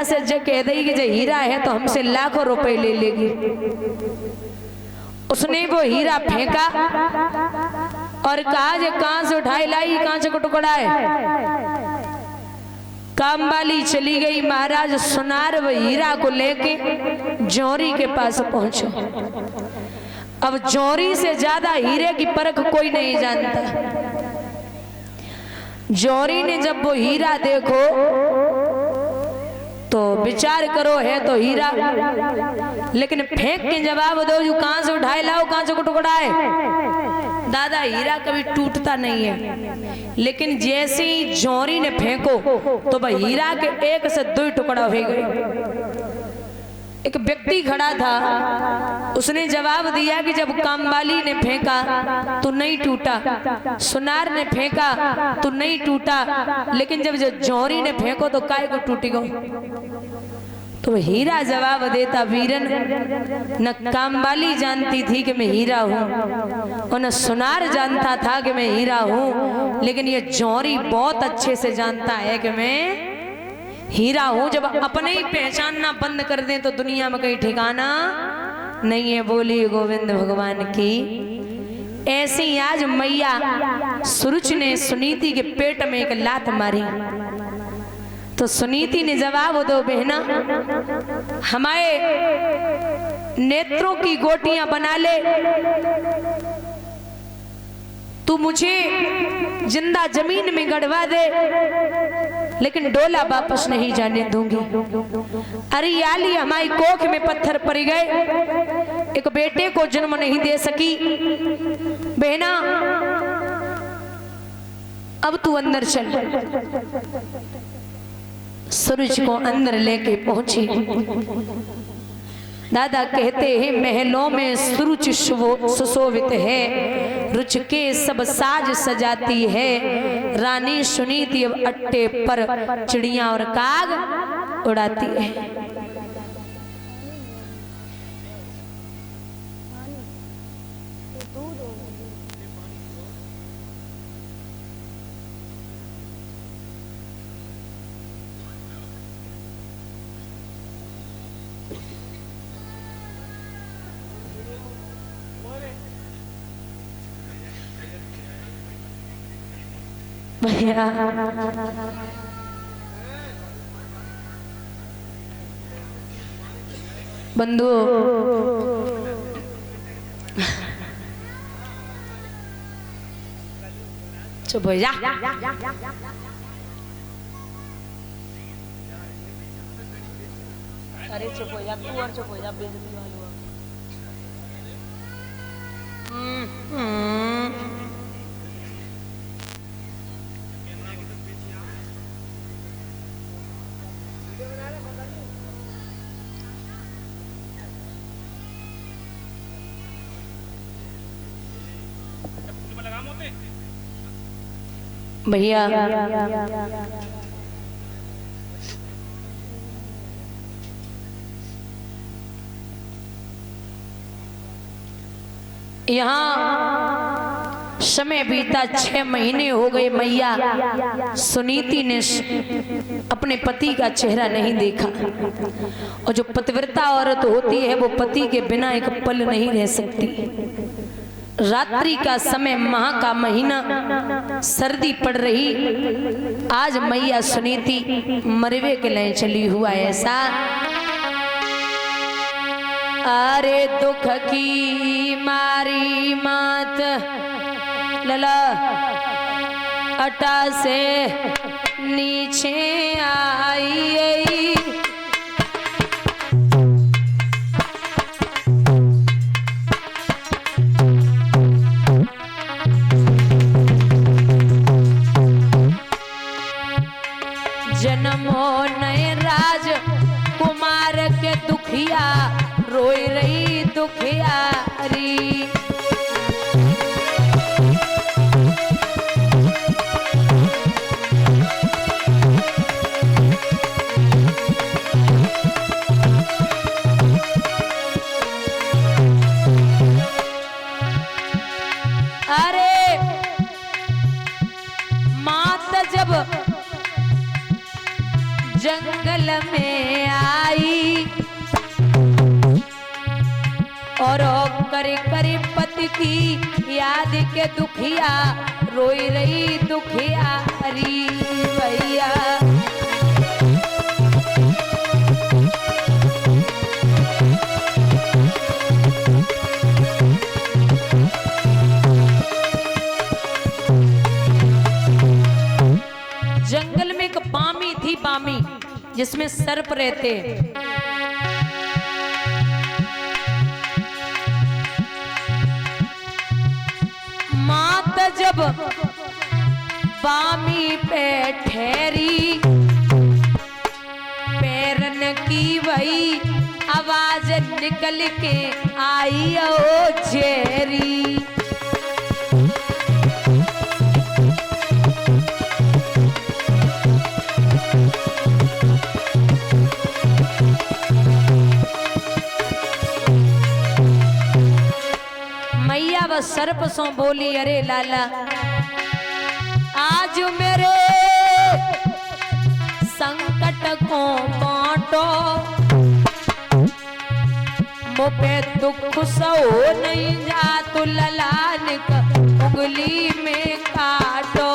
से जब कह देगी कि जो हीरा है तो हमसे लाखों रुपए ले लेगी। उसने वो हीरा फेंका और कहा जे कहां से उठाई लाई, कहां से टुकड़ा है। काम वाली चली गई। महाराज सुनार वो हीरा को लेके जौहरी के पास पहुंचो। अब जौहरी से ज्यादा हीरे की परख कोई नहीं जानता। जौहरी ने जब वो हीरा देखो तो विचार करो है तो हीरा, लेकिन फेंक के जवाब दो जो कहां से उठाए लाओ, कहां से टुकड़ा है। दादा हीरा कभी टूटता नहीं है, लेकिन जैसे ही जौहरी ने फेंको तो वह हीरा के एक से दो टुकड़ा हो गए। एक व्यक्ति खड़ा था, उसने जवाब दिया कि जब कामवाली ने फेंका तो नहीं टूटा, सुनार ने फेंका तो नहीं टूटा, लेकिन जब जौहरी ने फेंको तो काय को टूटेगा। तो हीरा जवाब देता, वीरन न कामवाली जानती थी कि मैं हीरा हूँ और न सुनार जानता था कि मैं हीरा हूँ, लेकिन ये जौहरी बहुत अच्छे से जानता है कि मैं हीरा हूं। जब अपने ही पहचानना बंद कर दें तो दुनिया में कहीं ठिकाना नहीं है। बोली गोविंद भगवान की। ऐसे ही आज मैया सुरुच ने सुनीति के पेट में एक लात मारी तो सुनीति ने जवाब दो बहना, हमारे नेत्रों की गोटियां बना ले, तू मुझे जिंदा जमीन में गड़वा दे, लेकिन डोला वापस नहीं जाने दूंगी। अरे याली हमारी कोख में पत्थर पड़ गए, एक बेटे को जन्म नहीं दे सकी। बहना अब तू अंदर चल। सूरज को अंदर लेके पहुंची। दादा कहते हैं महलों में सूरज सुशोभित है, रुच के सब साज सजाती है, रानी सुनीति अब अट्टे पर चिड़िया और काग उड़ाती है। भैया बंधु चुप हो जा। अरे चुप हो जा तू, और चुप हो जा, बेइज्जती वाली हुआ। भैया यहाँ समय बीता 6 महीने हो गए। मैया सुनीति ने अपने पति का चेहरा नहीं देखा, और जो पतिव्रता औरत होती है वो पति के बिना एक पल नहीं रह सकती। रात्रि का समय, माह का महीना, सर्दी पड़ रही। आज मैया सुनीति मरवे के लिए चली हुआ ऐसा। अरे दुख की मारी मात लला अटा से नीचे आई, जन्मो नए राज कुमार के दुखिया, रोई रही दुखियारी। अरे मात जब जंगल में और करे करे पति की याद के दुखिया रोई रही दुखिया हरी भैया। जंगल में एक बामी थी, बामी जिसमें सर्प रहते। माता जब बामी पे ठहरी, पैरन की वही आवाज निकल के आई ओ चेरी। मैया वह सर्प सो बोली, अरे लाला आज मेरे संकट को बांटो, मुझे दुख सो नहीं जा तो ललान का उंगली में काटो।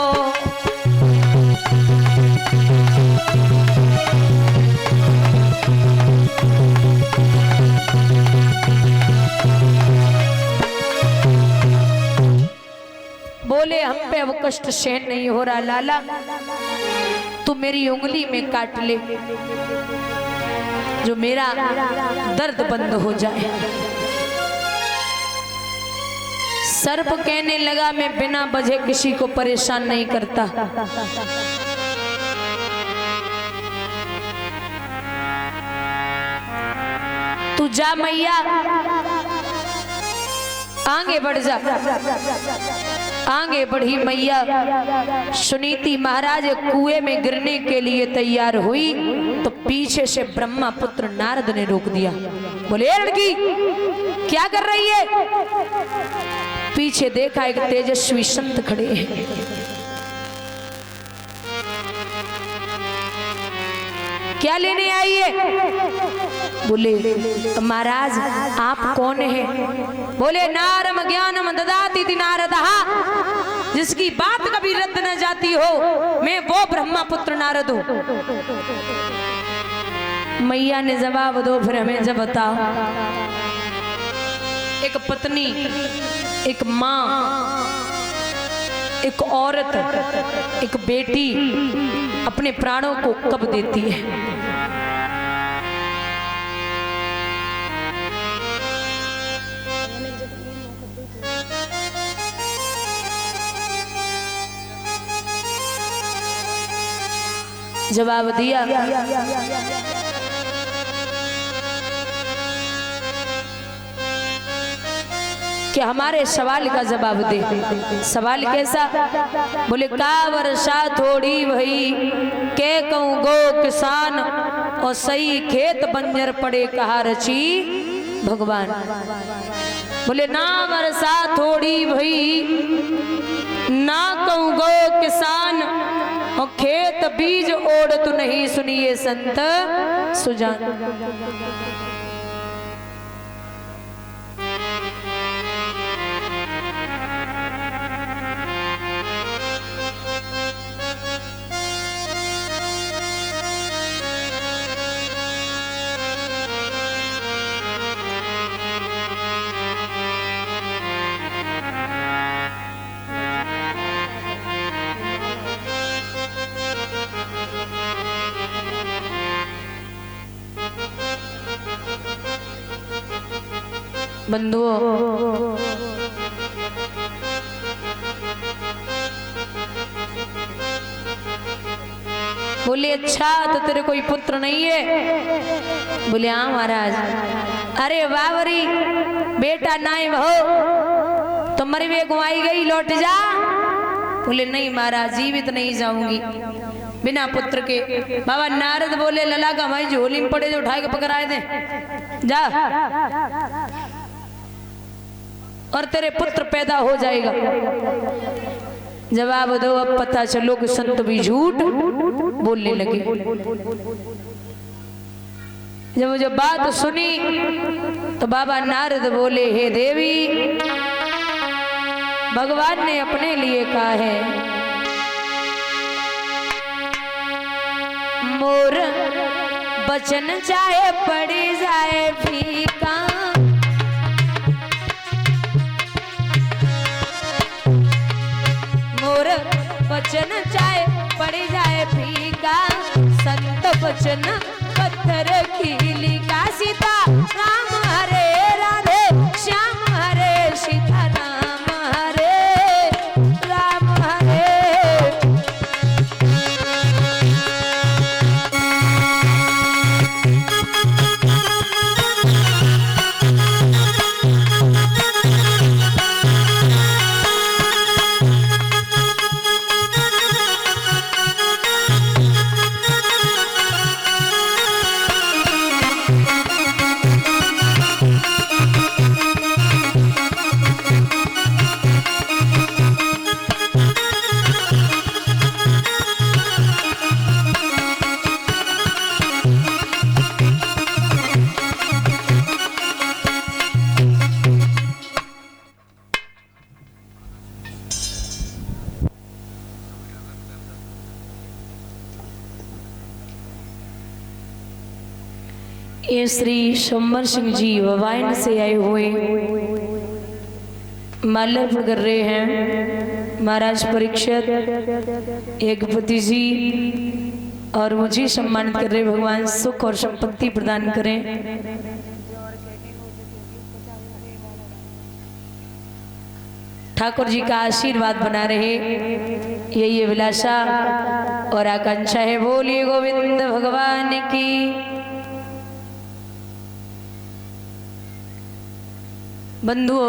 बोले हम पे अब कष्ट सहन नहीं हो रहा लाला, तू मेरी उंगली में काट ले जो मेरा दर्द बंद हो जाए। सर्प कहने लगा मैं बिना वजह किसी को परेशान नहीं करता। तू जा मैया आगे बढ़ जा। आगे बढ़ी मैया सुनीति महाराज कुएं में गिरने के लिए तैयार हुई तो पीछे से ब्रह्मा पुत्र नारद ने रोक दिया। बोले लड़की क्या कर रही है? पीछे देखा एक तेजस्वी संत खड़े हैं। क्या लेने आई है? बोले महाराज आप कौन हैं? बोले नारम ज्ञानम ददाति नारदः, जिसकी बात कभी रद्द न जाती हो मैं वो ब्रह्मा पुत्र नारद हूं। मैया ने जवाब दो फिर हमें जब बताओ। एक पत्नी, एक माँ, एक औरत, एक बेटी अपने प्राणों को कब देती है? जवाब दिया कि हमारे सवाल का जवाब दे। सवाल कैसा? बोले का वर्षा थोड़ी भई के कहूँ गो किसान और सही खेत बंजर पड़े कहा रची भगवान। बोले ना वर्षा थोड़ी भई ना कहूँ गो किसान और खेत बीज ओढ़ तो नहीं सुनिए संत सुजान। बंधुओं बोले अच्छा तो तेरे कोई पुत्र नहीं है? बोले हाँ महाराज। अरे बावरी बेटा नाई हो तो मरी वे गुआई गई लौट जा। बोले नहीं महाराज जीवित नहीं जाऊंगी बिना पुत्र के। बाबा नारद बोले लला का भाई झोली में पड़े जो उठाए के पकड़ाए दे जा और तेरे पुत्र पैदा हो जाएगा। जवाब दो अब पता चलो कि संत भी झूठ बोलने लगे। जब जो बात सुनी तो बाबा नारद बोले, हे देवी, भगवान ने अपने लिए कहा है, मोर बचन चाहे पड़ी जाए फीका, मोर बचन चाहे पड़ी जाए फीका, संत बचन पत्थर कीली का। सीता राम हरे राधे श्याम हरे सीता राम हरे राम हरे। ये श्री शंबर सिंह जी ववाइन से आए हुए माल्यार्पण कर रहे हैं। महाराज परीक्षित एकपति जी और मुझे सम्मानित कर रहे। भगवान सुख और संपत्ति प्रदान करें। ठाकुर जी का आशीर्वाद बना रहे, यही अभिलाषा और आकांक्षा है। बोलिए गोविंद भगवान की। बंधुओं,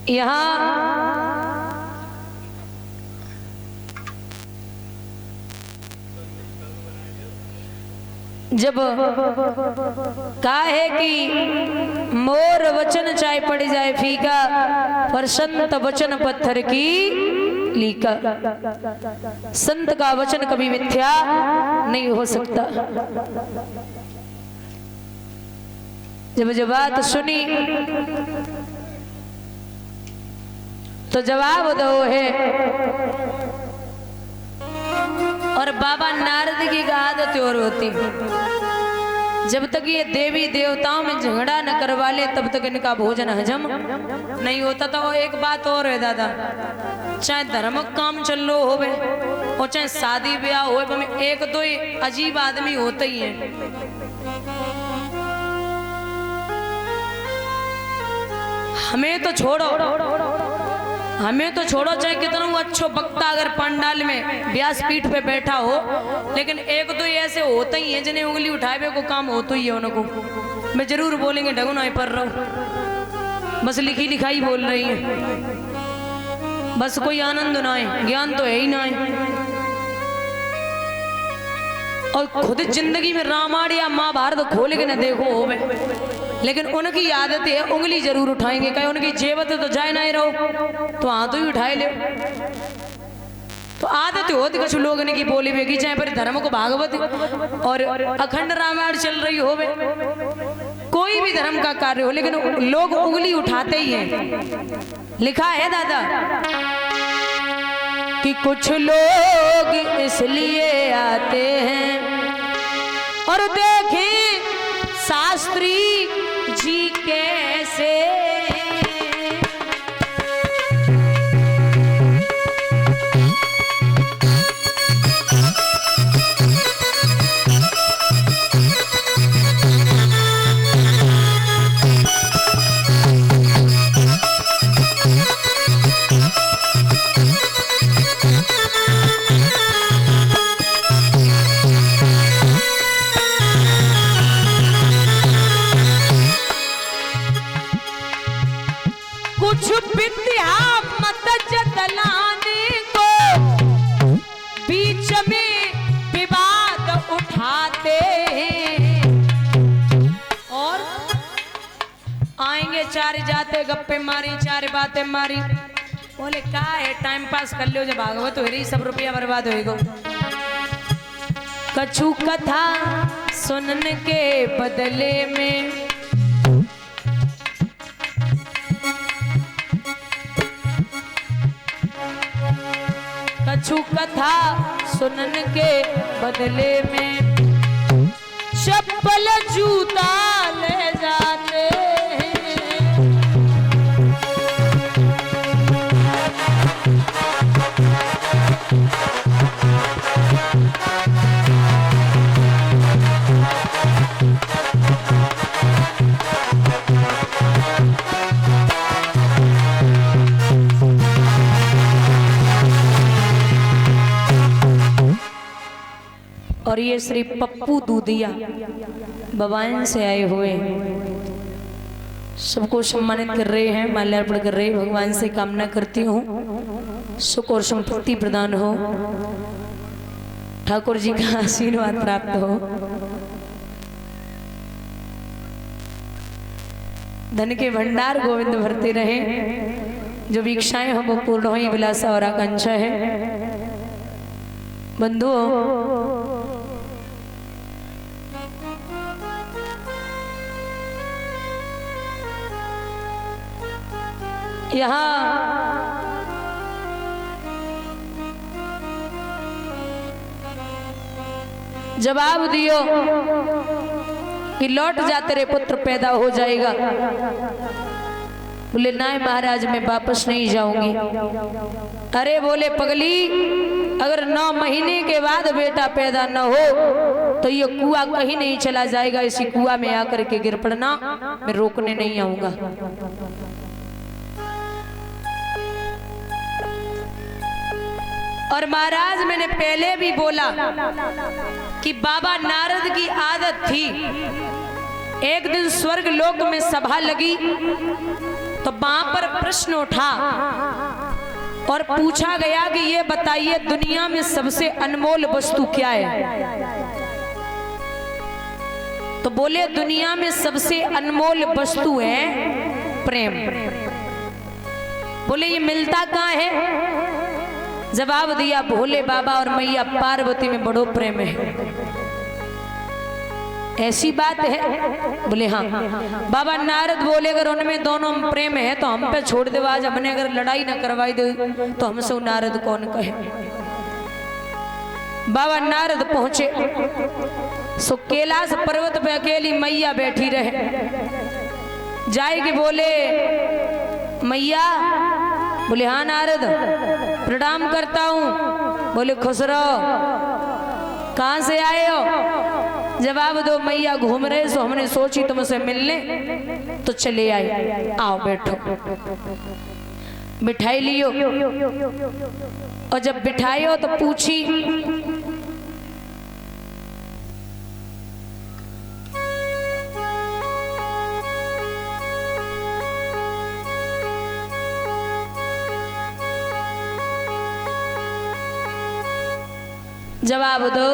यहाँ जब कहा है कि मोर वचन चाहे पड़ जाए फीका, पर संत वचन पत्थर की लीका। संत का वचन कभी मिथ्या नहीं हो सकता। जब जब बात सुनी तो जवाब दो है। और बाबा नारद की आदत और होती, जब तक ये देवी देवताओं में झगड़ा न करवा ले तब तक इनका भोजन हजम नहीं होता। तो एक बात और है दादा, चाहे धर्म काम चल लो होवे और चाहे शादी ब्याह हो, एक दो अजीब आदमी होते ही हैं। हमें तो छोड़ो चाहे कितना अच्छो वक्ता अगर पंडाल में व्यासपीठ पे बैठा हो, लेकिन एक दो ऐसे होते ही हैं जिन्हें उंगली उठाए को काम होता ही है उनको। मैं जरूर बोलेंगे ढगो ना पर रहो, बस लिखी लिखाई बोल रही है, बस कोई आनंद ना है, ज्ञान तो है ही ना है। और खुद जिंदगी में रामायण या महाभारत खोल के ना देखो होवे, लेकिन उनकी आदत है उंगली जरूर उठाएंगे। कहीं उनकी जेबत तो जाए ना ही रहो तो हाथ ही उठाए ले। तो आदत होती कुछ लोग ने की बोली बेगी, चाहे पर धर्म को भागवत और अखंड रामायण चल रही होवे, कोई भी धर्म का कार्य हो, लेकिन लोग उंगली उठाते ही हैं। लिखा है दादा कि कुछ लोग इसलिए आते हैं और देखें शास्त्री जी कैसे कुछ विद्या मत जतलाने को, बीच में विवाद उठाते और आएंगे चार जाते गप्पे मारी चार बातें मारी। बोले क्या है टाइम पास कर लो, जब भागवत हो रही सब रुपया बर्बाद होएगा। कछु कथा सुनने के बदले में कछु कथा सुनने के बदले में चप्पल जूता ले जाते हैं। और ये श्री पप्पू दूधिया बवाइन से आए हुए सबको सम्मानित कर रहे हैं, माल्यार्पण कर रहे हैं। भगवान से कामना करती हूँ सुख और संपत्ति प्रदान हो, ठाकुर जी का आशीर्वाद प्राप्त हो, धन के भंडार गोविंद भरते रहे, जो भिक्षाएं हो वो पूर्ण हो, ये विलासा और आकांक्षा है। बंधुओं, यहाँ जवाब दियो कि लौट जा तेरे पुत्र पैदा हो जाएगा। बोले ना महाराज मैं वापस नहीं जाऊंगी। अरे बोले पगली, अगर 9 महीने के बाद बेटा पैदा न हो तो ये कुआं कहीं नहीं चला जाएगा, इसी कुआं में आकर के गिर पड़ना, मैं रोकने नहीं आऊंगा। और महाराज मैंने पहले भी बोला कि बाबा नारद की आदत थी, एक दिन स्वर्ग लोक में सभा लगी तो वहां पर प्रश्न उठा और पूछा गया कि ये बताइए दुनिया में सबसे अनमोल वस्तु क्या है। तो बोले दुनिया में सबसे अनमोल वस्तु है प्रेम। बोले ये मिलता कहाँ है? जवाब दिया भोले बाबा और मैया पार्वती में बड़ो प्रेम है। ऐसी बात है? बोले हाँ। बाबा नारद बोले अगर उनमें दोनों प्रेम है तो हम पे छोड़ दे, आज हमने अगर लड़ाई न करवाई दे तो हमसे नारद कौन कहे। बाबा नारद पहुंचे, सो कैलाश पर्वत पे अकेली मैया बैठी रहे। जाएगी बोले मैया, बोले हाँ नारद प्रणाम करता हूँ। बोले खुश रहो, कहाँ से आए हो? जवाब दो मैया घूम रहे सो हमने सोची तुमसे मिलने तो चले आए। आओ बैठो। बिठाई लियो, और जब बिठाई हो तो पूछी जवाब दो।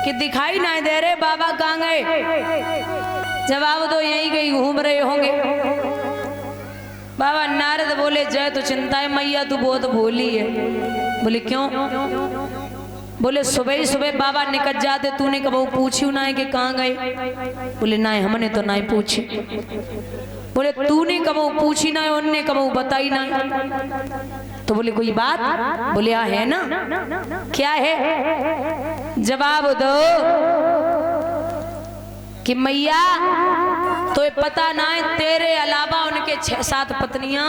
कि दिखाई नहीं दे रहे, बाबा कहाँ गए? जवाब दो यहीं गई, घूम रहे होंगे। बाबा नारद बोले जय तो चिंता है मैया, तू बहुत भोली है। बोले क्यों? बोले सुबह ही सुबह बाबा निकल जाते, तूने कब पूछी ना है कि कहाँ गए? बोले ना हमने तो नहीं पूछी। बोले तूने कब पूछी ना है, उनने कब बताई ना? तो बोले कोई बात? बोले हाँ है ना। क्या है? जवाब दो कि मैया तो ये पता ना है तेरे अलावा उनके 6-7 पत्नियां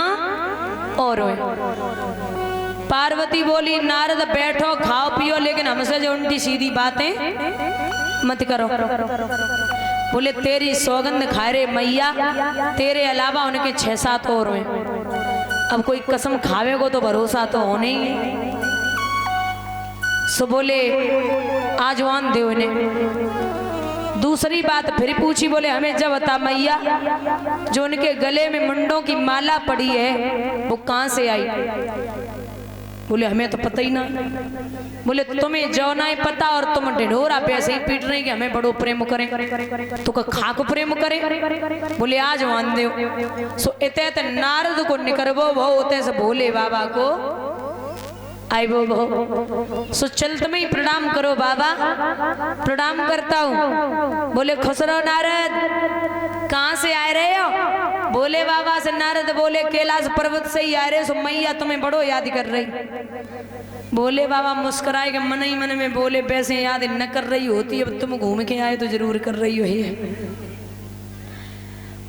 और हैं। पार्वती बोली नारद बैठो खाओ पियो, लेकिन हमसे जो उल्टी सीधी बातें मत करो। बोले तेरी सौगंध खाए रे मैया, तेरे अलावा उनके 6-7 और हैं। अब कोई कसम खावे को तो भरोसा तो होने ही है। सो बोले आजवान देव ने दूसरी बात फिर पूछी, बोले हमें जब बता मैया जो उनके गले में मुंडों की माला पड़ी है वो कहाँ से आई? बोले हमें तो पता ही ना। बोले तुम्हें जो ना पता और तुम ढिढोरा पे ऐसे ही पीट रहे कि हमें बड़ो प्रेम करें, तो खाक प्रेम करें। बोले आज मान दो। सो इते नारद को निकरबो वो होते से भोले बाबा को आई वो सो चलत में ही प्रणाम करो बाबा। प्रणाम करता हूँ। बोले खुश रहो नारद, कहाँ से आए रहे हो? बोले बाबा से नारद बोले कैलाश पर्वत से ही आ रहे। सो मैया तुम्हें बड़ो याद कर रही। बोले बाबा मुस्कुराए के मन ही मन में बोले वैसे याद न कर रही होती, अब तुम घूम के आए तो जरूर कर रही हो ही।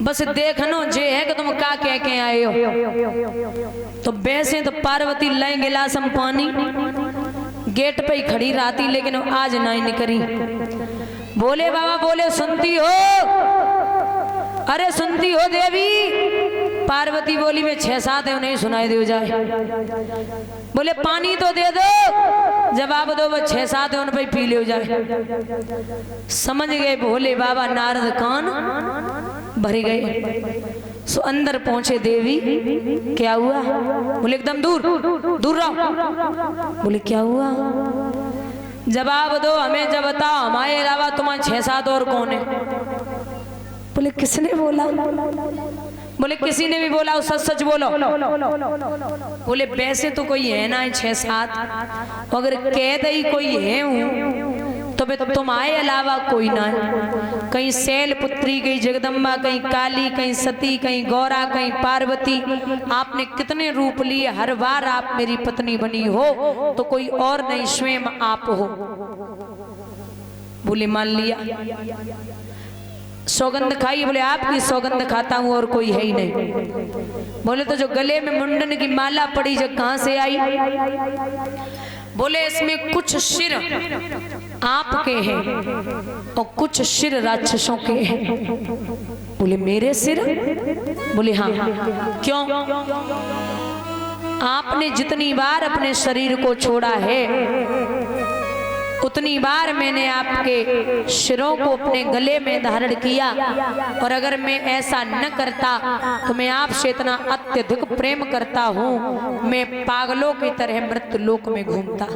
बस देखनो जे है कि तुम का कह के आए हो। तो वैसे तो पार्वती लाई गिलास हम पानी गेट पे ही खड़ी रहती, लेकिन आज नहीं निकली। बोले बाबा बोले सुनती हो? अरे सुनती हो देवी? पार्वती बोली मैं 6-7 है नहीं सुनाई दे जाए। बोले पानी तो दे दो, जवाब दो, वो 6-7 है उन पे पी ले जाए। समझ गए भोले बाबा नारद कान भर गए। सो अंदर पहुंचे देवी, क्या हुआ? बोले एकदम दूर दूर रहो। बोले क्या हुआ? जवाब दो हमें, जब बताओ हमारे अलावा तुम्हारे 6-7 और कौन है? बोले किसने बोला? बोले किसी ने भी बोला, सच सच बोलो। बोले वैसे तो कोई है ना 6-7, अगर कह दई कोई है हूँ तो तुम्हारे अलावा कोई ना है। कहीं शैल पुत्री, कहीं जगदम्बा, कहीं काली, कहीं सती, कहीं गौरा, कहीं पार्वती। आपने कितने रूप लिए, हर बार आप मेरी पत्नी बनी हो तो कोई और नहीं, स्वयं आप हो। बोले मान लिया। सौगंध खाई? बोले आपकी सौगंध खाता हूँ और कोई है ही नहीं। बोले तो जो गले में मुंडन की माला पड़ी जो कहाँ से आई? बोले इसमें कुछ सिर आपके हैं और कुछ सिर राक्षसों के हैं। बोले मेरे सिर? बोले हाँ। क्यों? आपने जितनी बार अपने शरीर को छोड़ा है उतनी बार मैंने आपके सिरों को अपने गले में धारण किया, और अगर मैं ऐसा न करता तो मैं आपसे इतना अत्यधिक प्रेम करता हूँ, मैं पागलों की तरह मृत्यु लोक में घूमता।